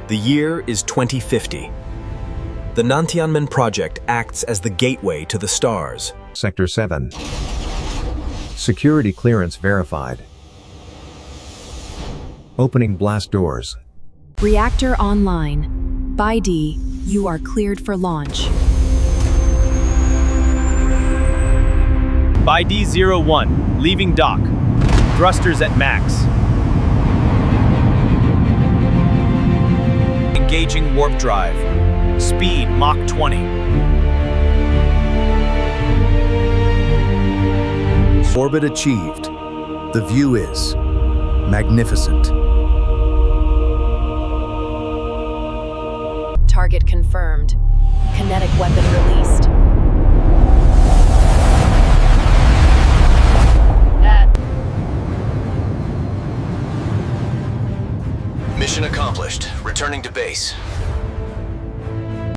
The year is 2050. The Nantianmen project acts as the gateway to the stars. Sector 7. Security clearance verified. Opening blast doors. Reactor online. By D, you are cleared for launch. By D01, leaving dock. Thrusters at max. Engaging warp drive. Speed Mach 20. Orbit achieved. The view is magnificent. Target confirmed. Kinetic weapon released. Mission accomplished. Returning to base.